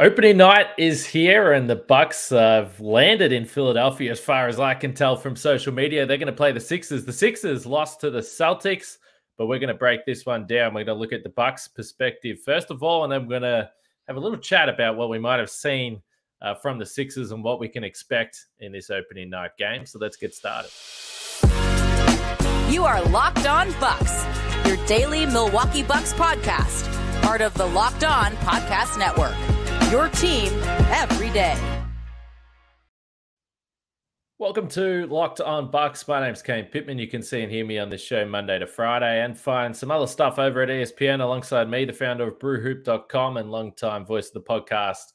Opening night is here, and the Bucks have landed in Philadelphia. As far as I can tell from social media, they're going to play the Sixers. The Sixers lost to the Celtics, but we're going to break this one down. We're going to look at the Bucks' perspective first of all, and then we're going to have a little chat about what we might have seen from the Sixers and what we can expect in this opening night game. So let's get started. You are Locked On Bucks, your daily Milwaukee Bucks podcast, part of the Locked On Podcast Network. Your team every day. Welcome to Locked On Bucks. My name's Kane Pittman. You can see and hear me on this show Monday to Friday and find some other stuff over at ESPN alongside me, the founder of brewhoop.com and longtime voice of the podcast,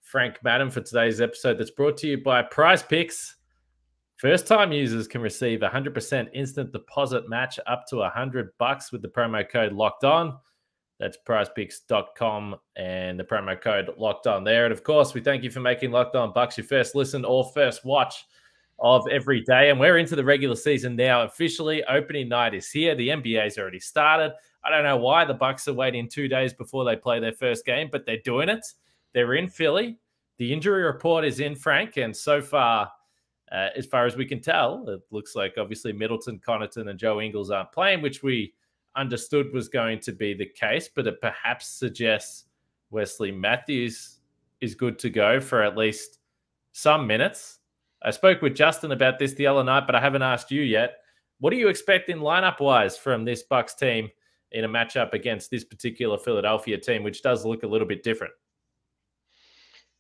Frank Madden, for today's episode that's brought to you by Prize Picks. First-time users can receive a 100% instant deposit match up to $100 with the promo code Locked On. That's prizepicks.com and the promo code Locked On there. And of course, we thank you for making Locked On Bucks your first listen or first watch of every day. And we're into the regular season now. Officially, opening night is here. The NBA's already started. I don't know why the Bucks are waiting 2 days before they play their first game, but they're doing it. They're in Philly. The injury report is in, Frank. And so far as we can tell, it looks like obviously Middleton, Connaughton, and Joe Ingles aren't playing, which we understood was going to be the case, but it perhaps suggests Wesley Matthews is good to go for at least some minutes. I spoke with Justin about this the other night, but I haven't asked you yet. What are you expecting lineup-wise from this Bucks team in a matchup against this particular Philadelphia team, which does look a little bit different?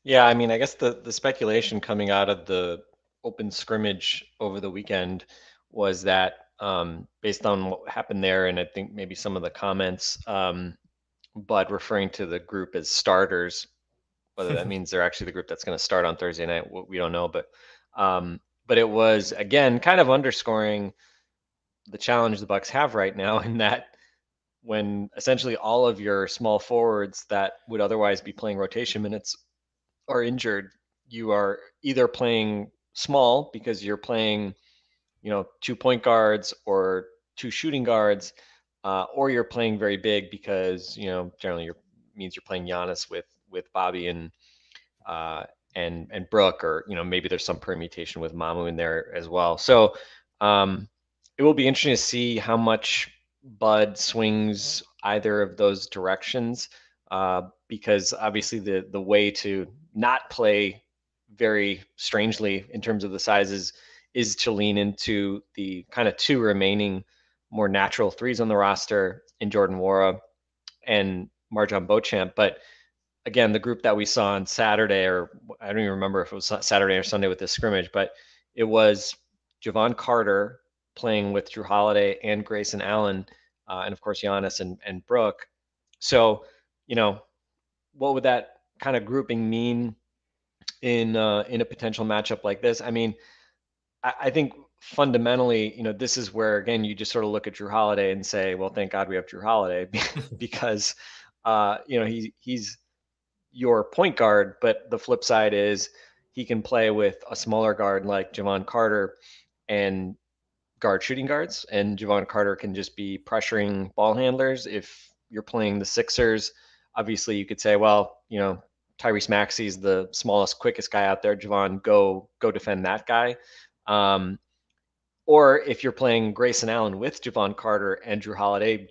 Yeah, I mean, I guess the speculation coming out of the open scrimmage over the weekend was that based on what happened there, and I think maybe some of the comments, but referring to the group as starters, whether that means they're actually the group that's going to start on Thursday night, we don't know. But it was, again, kind of underscoring the challenge the Bucks have right now, in that when essentially all of your small forwards that would otherwise be playing rotation minutes are injured, you are either playing small because you're playing 2 point guards or 2 shooting guards, or you're playing very big because, generally means you're playing Giannis with Bobby and Brooke, or, maybe there's some permutation with Mamu in there as well. So it will be interesting to see how much Bud swings either of those directions, because obviously the way to not play very strangely in terms of the sizes is to lean into the kind of 2 remaining more natural threes on the roster in Jordan Nwora and Marjon Beauchamp. But again, the group that we saw on Saturday, or I don't even remember if it was Saturday or Sunday with this scrimmage, but it was Jevon Carter playing with Jrue Holiday and Grayson Allen, and of course Giannis and Brooke. So, what would that kind of grouping mean in a potential matchup like this? I mean, I think fundamentally, this is where, again, you just sort of look at Jrue Holiday and say, well, thank God we have Jrue Holiday, because, he's your point guard, but the flip side is he can play with a smaller guard like Jevon Carter and guard shooting guards, and Jevon Carter can just be pressuring ball handlers. If you're playing the Sixers, obviously you could say, well, Tyrese Maxey's the smallest, quickest guy out there. Jevon, go defend that guy. Or if you're playing Grayson Allen with Jevon Carter and Jrue Holiday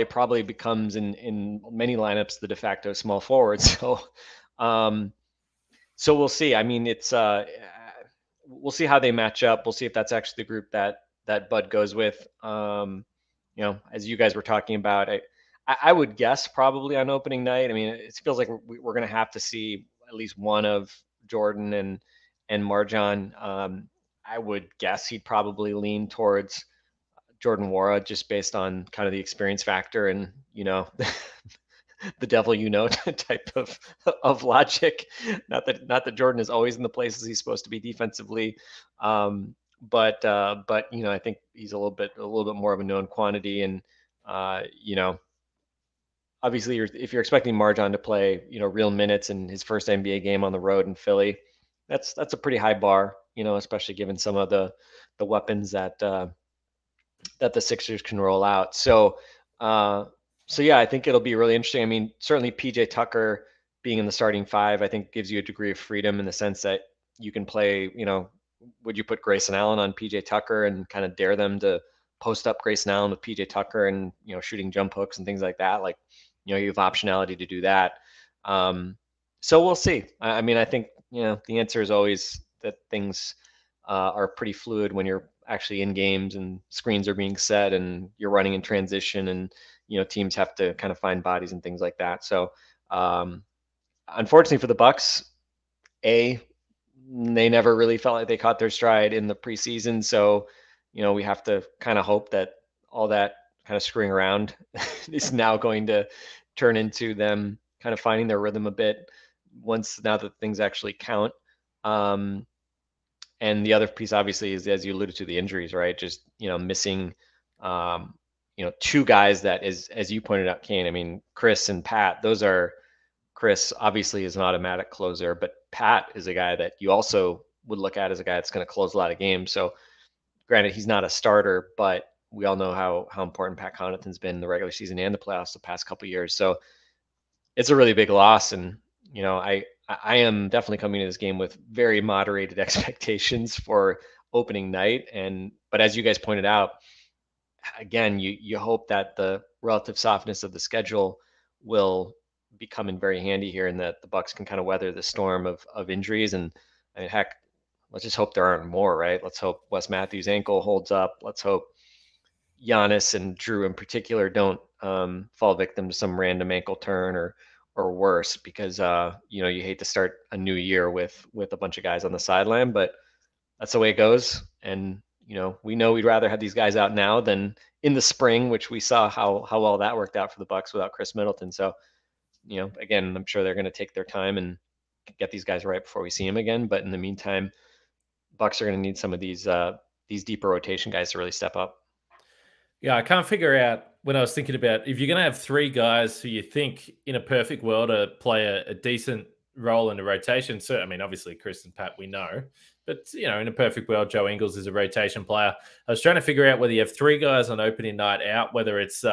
probably becomes in many lineups the de facto small forward. So we'll see. I mean, it's we'll see how they match up. We'll see if that's actually the group that Bud goes with. As you guys were talking about, I would guess probably on opening night. I mean, it feels like we're going to have to see at least one of Jordan and Marjon. I would guess he'd probably lean towards Jordan Nwora, just based on kind of the experience factor and, the devil, type of logic. Not that Jordan is always in the places he's supposed to be defensively. But I think he's a little bit more of a known quantity. And, obviously if you're expecting Marjon to play, real minutes in his first NBA game on the road in Philly, that's a pretty high bar, especially given some of the weapons that the Sixers can roll out. So yeah, I think it'll be really interesting. I mean, certainly PJ Tucker being in the starting five, I think gives you a degree of freedom in the sense that you can play, would you put Grayson Allen on PJ Tucker and kind of dare them to post up Grayson Allen with PJ Tucker and, shooting jump hooks and things like that? Like, you have optionality to do that. So we'll see. I mean, I think, the answer is always that things are pretty fluid when you're actually in games and screens are being set and you're running in transition and, teams have to kind of find bodies and things like that. So, unfortunately for the Bucks, they never really felt like they caught their stride in the preseason. So, we have to kind of hope that all that kind of screwing around is now going to turn into them kind of finding their rhythm a bit now that things actually count. And the other piece, obviously, is, as you alluded to, the injuries, right? Just, missing, two guys that is, as you pointed out, Kane, I mean, Chris and Pat, Chris obviously is an automatic closer, but Pat is a guy that you also would look at as a guy that's going to close a lot of games. So granted, he's not a starter, but we all know how important Pat Connaughton's been in the regular season and the playoffs the past couple of years. So it's a really big loss. And, I am definitely coming to this game with very moderated expectations for opening night. But as you guys pointed out, again, you hope that the relative softness of the schedule will be coming very handy here and that the Bucks can kind of weather the storm of injuries. And I mean, heck, let's just hope there aren't more, right? Let's hope Wes Matthews' ankle holds up. Let's hope Giannis and Jrue in particular don't fall victim to some random ankle turn or worse, because you hate to start a new year with a bunch of guys on the sideline, but that's the way it goes. And we know we'd rather have these guys out now than in the spring, which we saw how well that worked out for the Bucks without Chris Middleton. So again, I'm sure they're going to take their time and get these guys right before we see them again. But in the meantime, Bucks are going to need some of these deeper rotation guys to really step up. Yeah, I can't figure out, when I was thinking about, if you're going to have three guys who you think in a perfect world play a decent role in the rotation. So, I mean, obviously Chris and Pat, we know, but in a perfect world, Joe Ingles is a rotation player. I was trying to figure out whether you have three guys on opening night out, whether it's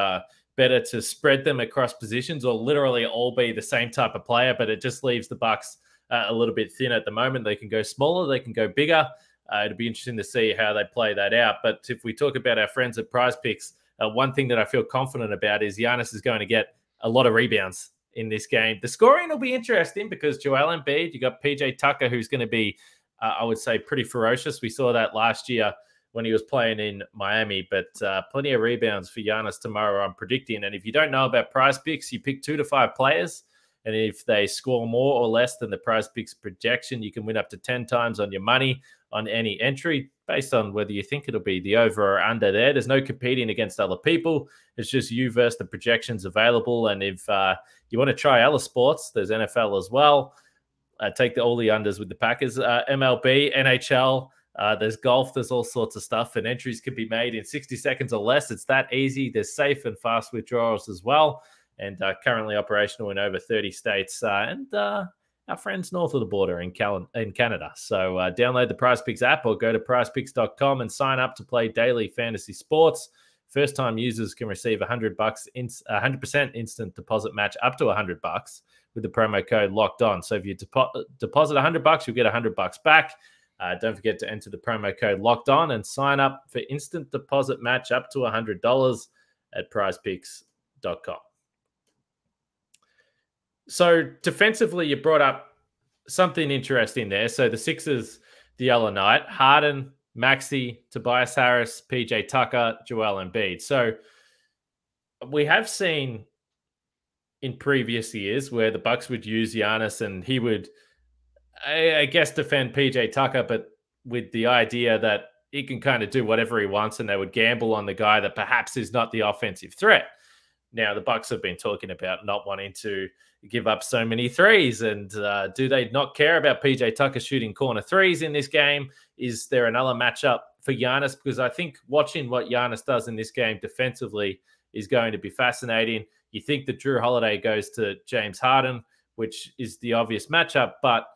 better to spread them across positions or literally all be the same type of player, but it just leaves the Bucks a little bit thin at the moment. They can go smaller, they can go bigger. It'll be interesting to see how they play that out. But if we talk about our friends at Prize Picks, one thing that I feel confident about is Giannis is going to get a lot of rebounds in this game. The scoring will be interesting because Joel Embiid, you got PJ Tucker, who's going to be, I would say, pretty ferocious. We saw that last year when he was playing in Miami, but plenty of rebounds for Giannis tomorrow, I'm predicting. And if you don't know about Prize Picks, you pick 2 to 5 players, and if they score more or less than the Prize Picks projection, you can win up to 10 times on your money on any entry based on whether you think it'll be the over or under there. There's no competing against other people. It's just you versus the projections available. And if you want to try other sports, there's NFL as well. Take all the unders with the Packers, MLB, NHL, there's golf, there's all sorts of stuff, and entries can be made in 60 seconds or less. It's that easy. There's safe and fast withdrawals as well, and currently operational in over 30 states and our friends north of the border in Canada. So download the PrizePicks app or go to prizepicks.com and sign up to play daily fantasy sports. First-time users can receive $100, 100% instant deposit match up to $100 with the promo code Locked On. So if you deposit $100, you'll get $100 back. Don't forget to enter the promo code Locked On and sign up for instant deposit match up to $100 at prizepicks.com. So defensively, you brought up something interesting there. So the Sixers the other night, Harden, Maxey, Tobias Harris, PJ Tucker, Joel Embiid. So we have seen in previous years where the Bucks would use Giannis and he would, I guess, defend PJ Tucker, but with the idea that he can kind of do whatever he wants, and they would gamble on the guy that perhaps is not the offensive threat. Now, the Bucks have been talking about not wanting to give up so many threes, and do they not care about PJ Tucker shooting corner threes in this game? Is there another matchup for Giannis? Because I think watching what Giannis does in this game defensively is going to be fascinating. You think that Jrue Holiday goes to James Harden, which is the obvious matchup, but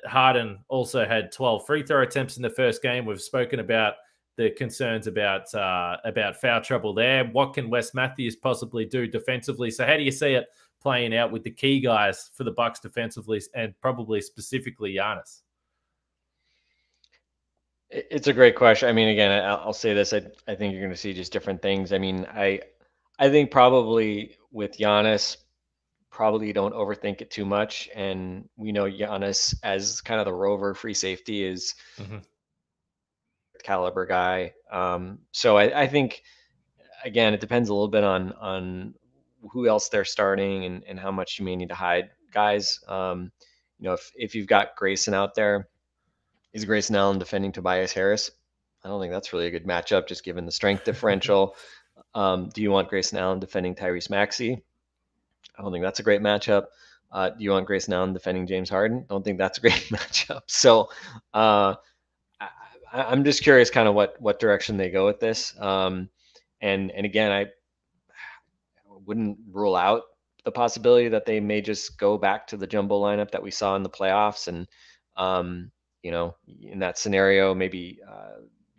Harden also had 12 free throw attempts in the first game. We've spoken about the concerns about foul trouble there. What can Wes Matthews possibly do defensively? So how do you see it playing out with the key guys for the Bucks defensively and probably specifically Giannis? It's a great question. I mean, again, I'll say this. I think you're going to see just different things. I mean, I think probably with Giannis, probably don't overthink it too much. And we know Giannis as kind of the rover free safety is caliber guy. So I think, again, it depends a little bit on who else they're starting and how much you may need to hide guys. If you've got Grayson out there, is Grayson Allen defending Tobias Harris? I don't think that's really a good matchup, just given the strength differential. Do you want Grayson Allen defending Tyrese Maxey? I don't think that's a great matchup. Do you want Grayson Allen defending James Harden? I don't think that's a great matchup. So I'm just curious kind of what direction they go with this. And again, I wouldn't rule out the possibility that they may just go back to the jumbo lineup that we saw in the playoffs. And, in that scenario, maybe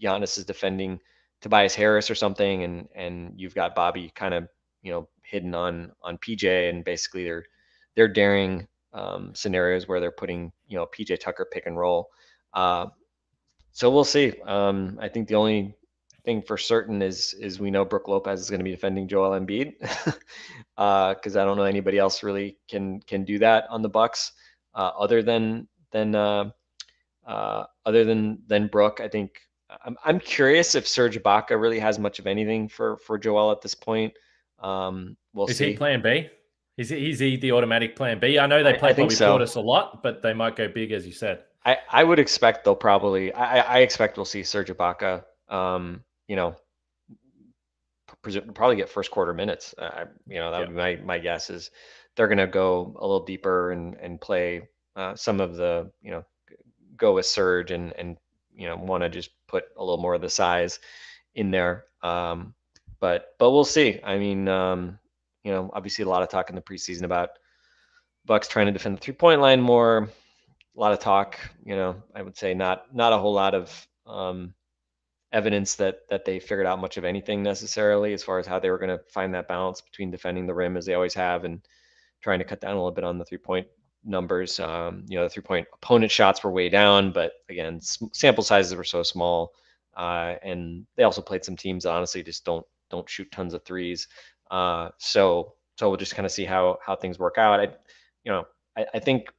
Giannis is defending Tobias Harris or something, and you've got Bobby kind of, hidden on PJ, and basically they're daring scenarios where they're putting, PJ Tucker pick and roll. So we'll see. I think the only thing for certain is we know Brook Lopez is going to be defending Joel Embiid, because I don't know anybody else really can do that on the Bucks other than Brook. I think I'm curious if Serge Ibaka really has much of anything for Joel at this point. We'll see. Is he plan B? Is he the automatic plan B? I know they play Bobby Portis a lot, but they might go big, as you said. I would expect they'll probably. I expect we'll see Serge Ibaka. Probably get first quarter minutes. That would be my guess is they're going to go a little deeper and play some of the go with Serge and want to just put a little more of the size in there. But we'll see. I mean, obviously a lot of talk in the preseason about Bucks trying to defend the 3-point line more. A lot of talk, I would say not a whole lot of evidence that they figured out much of anything necessarily as far as how they were going to find that balance between defending the rim as they always have and trying to cut down a little bit on the 3-point numbers. The 3-point opponent shots were way down, but again, sample sizes were so small, and they also played some teams that honestly just don't shoot tons of threes. So we'll just kind of see how things work out. I think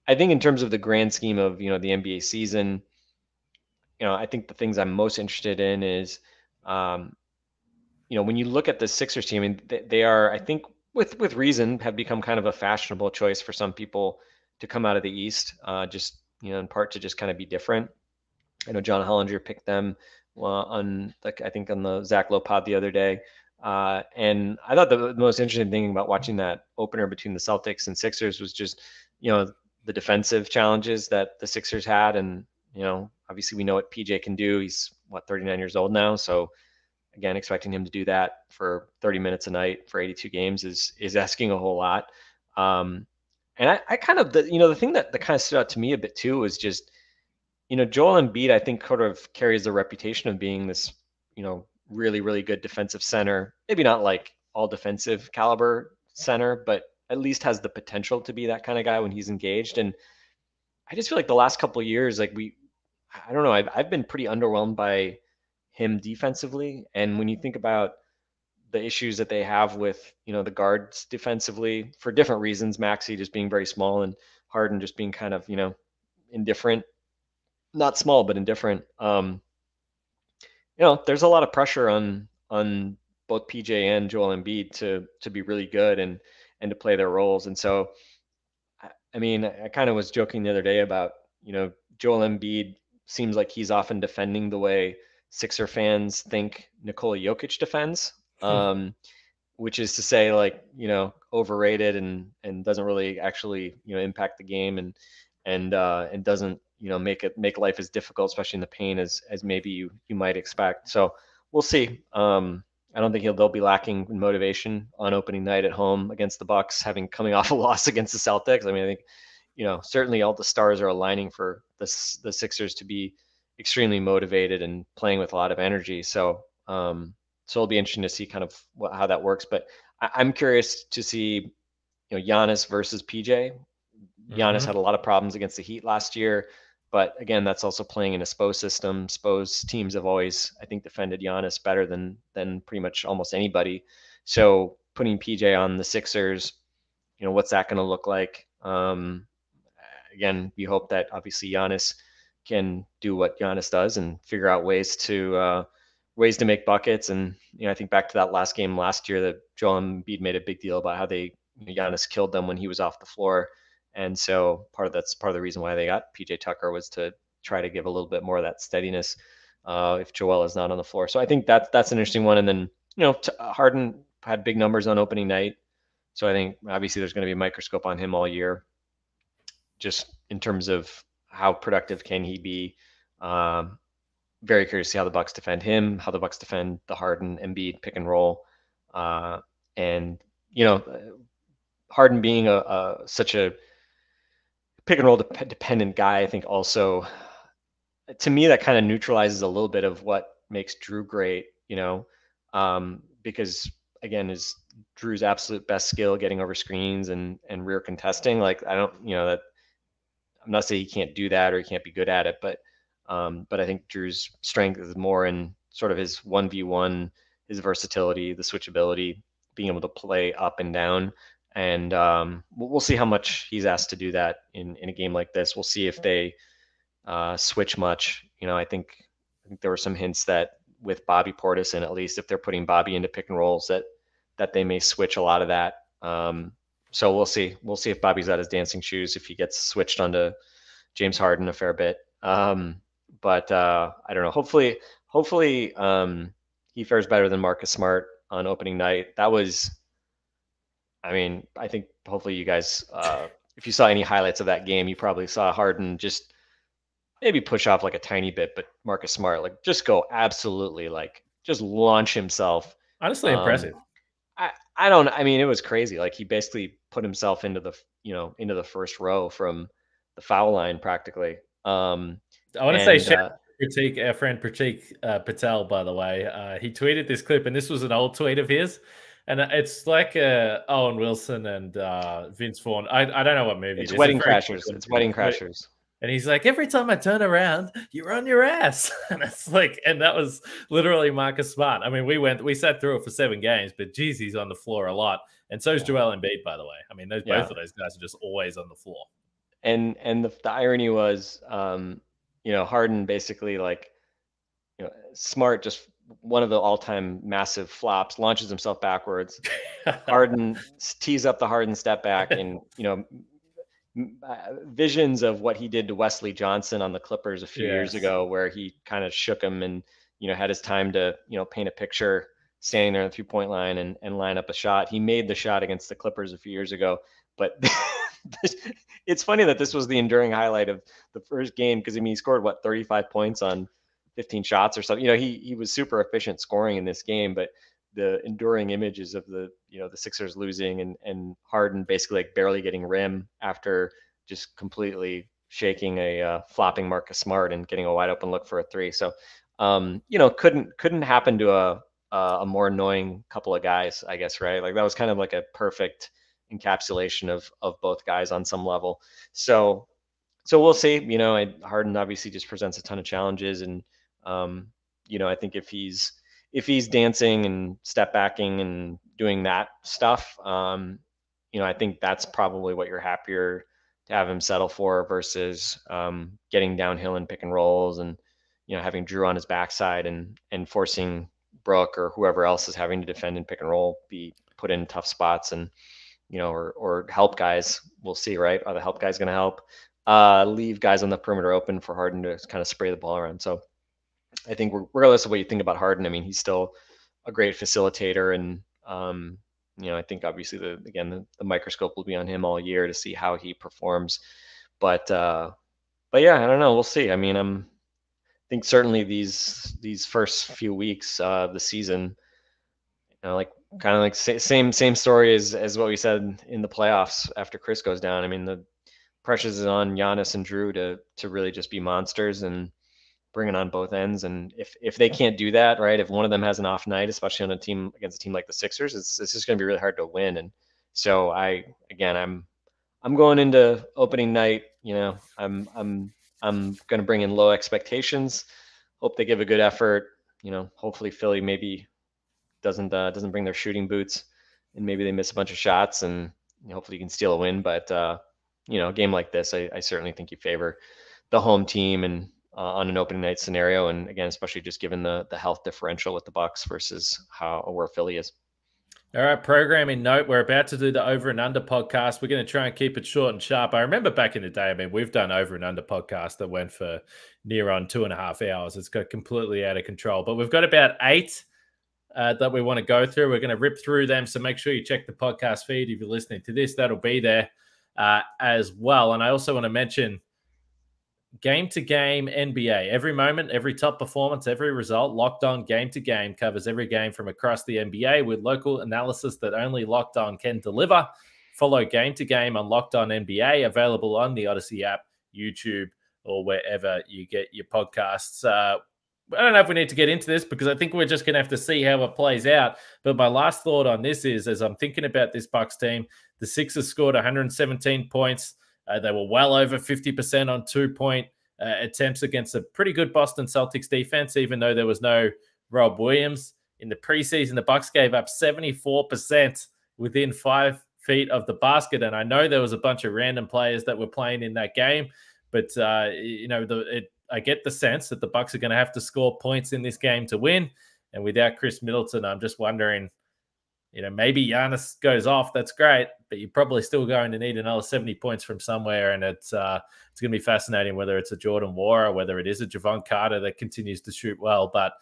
in terms of the grand scheme of the NBA season, I think the things I'm most interested in is, when you look at the Sixers team, and they are, I think, with reason, have become kind of a fashionable choice for some people to come out of the East, just in part to just kind of be different. I know John Hollinger picked them on I think on the Zach Lowe pod the other day. And I thought the most interesting thing about watching that opener between the Celtics and Sixers was just, the defensive challenges that the Sixers had. And, obviously we know what PJ can do. He's 39 years old now. So again, expecting him to do that for 30 minutes a night for 82 games is asking a whole lot. And I kind of, the thing that kind of stood out to me a bit too was just, Joel Embiid, I think, sort of carries the reputation of being this, really, really good defensive center. Maybe not like all defensive caliber center, but at least has the potential to be that kind of guy when he's engaged. And I just feel like the last couple of years, like I don't know, I've been pretty underwhelmed by him defensively. And when you think about the issues that they have with, the guards defensively for different reasons, Maxey just being very small and Harden just being kind of, indifferent, not small, but indifferent. There's a lot of pressure on both PJ and Joel Embiid to be really good and to play their roles. And so, I mean, I kind of was joking the other day about, Joel Embiid seems like he's often defending the way Sixer fans think Nikola Jokic defends, which is to say, like, overrated and doesn't really actually, impact the game and doesn't, make life as difficult, especially in the paint, as maybe you might expect. So we'll see. I don't think they'll be lacking in motivation on opening night at home against the Bucks, coming off a loss against the Celtics. I mean, I think, certainly all the stars are aligning for the Sixers to be extremely motivated and playing with a lot of energy. So it'll be interesting to see kind of how that works. But I'm curious to see, Giannis versus PJ. Giannis had a lot of problems against the Heat last year, but again, that's also playing in a Spo system. Spo's teams have always, I think, defended Giannis better than pretty much almost anybody. So putting PJ on the Sixers, what's that going to look like? Again, we hope that obviously Giannis can do what Giannis does and figure out ways to make buckets. And I think back to that last game last year that Joel Embiid made a big deal about how Giannis killed them when he was off the floor. And so that's part of the reason why they got PJ Tucker was to try to give a little bit more of that steadiness if Joel is not on the floor. So I think that's an interesting one. And then Harden had big numbers on opening night, so I think obviously there's going to be a microscope on him all year, just in terms of how productive can he be. Very curious to see how the Bucks defend him, how the Bucks defend the Harden Embiid pick and roll, and Harden being such a pick and roll dependent guy, I think also, to me, that kind of neutralizes a little bit of what makes Jrue great, because again, is Jrue's absolute best skill getting over screens and rear contesting. Like, I don't, that I'm not saying he can't do that or he can't be good at it, but I think Jrue's strength is more in sort of his 1v1, his versatility, the switchability, being able to play up and down. And we'll see how much he's asked to do that in a game like this. We'll see if they switch much. I think there were some hints that with Bobby Portis, and at least if they're putting Bobby into pick and rolls, that they may switch a lot of that. So we'll see. We'll see if Bobby's out his dancing shoes, if he gets switched onto James Harden a fair bit. But I don't know. Hopefully he fares better than Marcus Smart on opening night. That was, I think hopefully you guys, if you saw any highlights of that game, you probably saw Harden just maybe push off like a tiny bit, but Marcus Smart, like, just go absolutely, like, just launch himself. Honestly, impressive. It was crazy. Like, he basically put himself into the first row from the foul line practically. I want to say shout out to our friend Pratik Patel, by the way. He tweeted this clip, and this was an old tweet of his. And it's like Owen Wilson and Vince Vaughn. I don't know what movie it's. Wedding Crashers. It's Wedding Crashers. And he's like, every time I turn around, you're on your ass. And it's like, and that was literally Marcus Smart. We sat through it for 7 games, but geez, he's on the floor a lot. And so is Joel Embiid, by the way. Both of those guys are just always on the floor. And the irony was, Harden basically, like, Smart, just one of the all-time massive flops, launches himself backwards. Harden tees up the Harden step back, and visions of what he did to Wesley Johnson on the Clippers a few years ago, where he kind of shook him and had his time to paint a picture standing there on the 3-point line and line up a shot. He made the shot against the Clippers a few years ago, but it's funny that this was the enduring highlight of the first game, because he scored 35 points on 15 shots or something. He was super efficient scoring in this game, but the enduring images of the Sixers losing and Harden basically, like, barely getting rim after just completely shaking a flopping Marcus Smart and getting a wide open look for a 3. So couldn't happen to a more annoying couple of guys, I guess, right? Like, that was kind of like a perfect encapsulation of both guys on some level. So we'll see. Harden obviously just presents a ton of challenges, and I think if he's dancing and step backing and doing that stuff, I think that's probably what you're happier to have him settle for versus getting downhill in pick and rolls and having Jrue on his backside and forcing Brooke or whoever else is having to defend in pick and roll be put in tough spots, and or help guys. We'll see, right? Are the help guys going to help leave guys on the perimeter open for Harden to kind of spray the ball around? So I think regardless of what you think about Harden, he's still a great facilitator, and I think obviously the microscope will be on him all year to see how he performs. But yeah, I don't know. We'll see. I think certainly these first few weeks of the season, kind of like same story as what we said in the playoffs after Chris goes down. The pressure is on Giannis and Jrue to really just be monsters and bring it on both ends. And if they can't do that, right, if one of them has an off night, especially on against a team like the Sixers, it's just going to be really hard to win. And So I'm going into opening night. I'm going to bring in low expectations. Hope they give a good effort. Hopefully Philly maybe doesn't bring their shooting boots, and maybe they miss a bunch of shots, and hopefully you can steal a win. But a game like this, I certainly think you favor the home team and on an opening night scenario. And again, especially just given the health differential with the Bucks versus where Philly is. All right, programming note, we're about to do the Over and Under podcast. We're going to try and keep it short and sharp. I remember back in the day, we've done Over and Under podcasts that went for near on 2.5 hours. It's got completely out of control. But we've got about 8 that we want to go through. We're going to rip through them. So make sure you check the podcast feed. If you're listening to this, that'll be there as well. And I also want to mention game-to-game NBA. Every moment, every top performance, every result, Locked On game-to-game covers every game from across the NBA with local analysis that only Locked On can deliver. Follow game-to-game on Locked On NBA, available on the Odyssey app, YouTube, or wherever you get your podcasts. I don't know if we need to get into this because I think we're just going to have to see how it plays out. But my last thought on this is, as I'm thinking about this Bucks team, the Sixers scored 117 points. They were well over 50% on 2-point attempts against a pretty good Boston Celtics defense, even though there was no Rob Williams. In the preseason, the Bucks gave up 74% within 5 feet of the basket. And I know there was a bunch of random players that were playing in that game, but I get the sense that the Bucks are going to have to score points in this game to win. And without Chris Middleton, I'm just wondering, maybe Giannis goes off. That's great, but you're probably still going to need another 70 points from somewhere. And it's going to be fascinating whether it's a Jordan Wara or whether it is a Javon Carter that continues to shoot well. But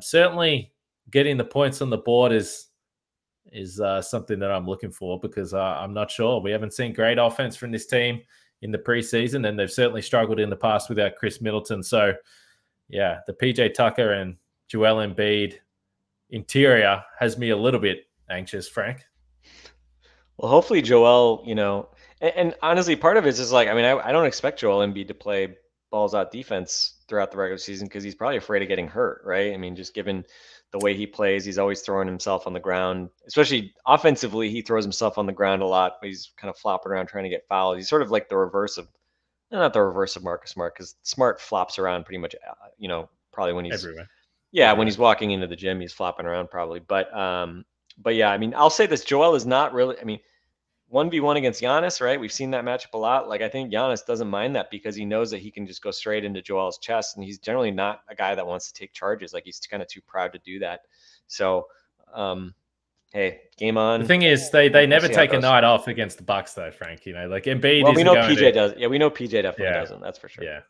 certainly getting the points on the board is something that I'm looking for because I'm not sure. We haven't seen great offense from this team in the preseason, and they've certainly struggled in the past without Chris Middleton. So, yeah, the PJ Tucker and Joel Embiid interior has me a little bit anxious, Frank. Well, hopefully Joel, and honestly, part of it is just like, I don't expect Joel Embiid to play balls out defense throughout the regular season because he's probably afraid of getting hurt, right? Just given the way he plays, he's always throwing himself on the ground, especially offensively. He throws himself on the ground a lot, but he's kind of flopping around trying to get fouled. He's sort of like the reverse of, not the reverse of Marcus Smart, because Smart flops around pretty much, probably when he's everywhere. Yeah, when he's walking into the gym, he's flopping around probably. But yeah, I'll say this: Joel is not really. 1v1 against Giannis, right? We've seen that matchup a lot. Like, I think Giannis doesn't mind that because he knows that he can just go straight into Joel's chest, and he's generally not a guy that wants to take charges. Like, he's kind of too proud to do that. So, hey, game on. The thing is, they never take a night off against the Bucks, though, Frank. Like Embiid. Well, we know PJ does. Yeah, we know PJ definitely doesn't. That's for sure. Yeah.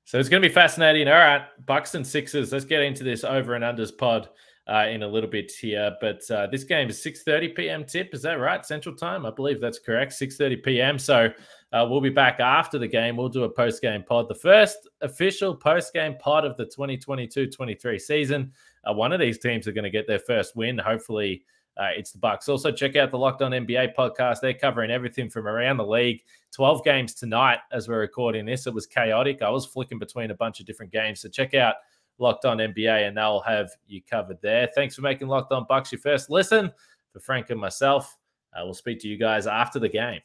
So it's going to be fascinating. All right, Bucks and Sixers. Let's get into this over and unders pod in a little bit here. But this game is 6:30 p.m. tip. Is that right? Central time? I believe that's correct. 6:30 p.m. So we'll be back after the game. We'll do a post-game pod. The first official post-game pod of the 2022-23 season. One of these teams are going to get their first win. Hopefully it's the Bucks. Also, check out the Locked On NBA podcast. They're covering everything from around the league. 12 games tonight as we're recording this. It was chaotic. I was flicking between a bunch of different games. So check out Locked On NBA, and they'll have you covered there. Thanks for making Locked On Bucks your first listen. For Frank and myself, we'll speak to you guys after the game.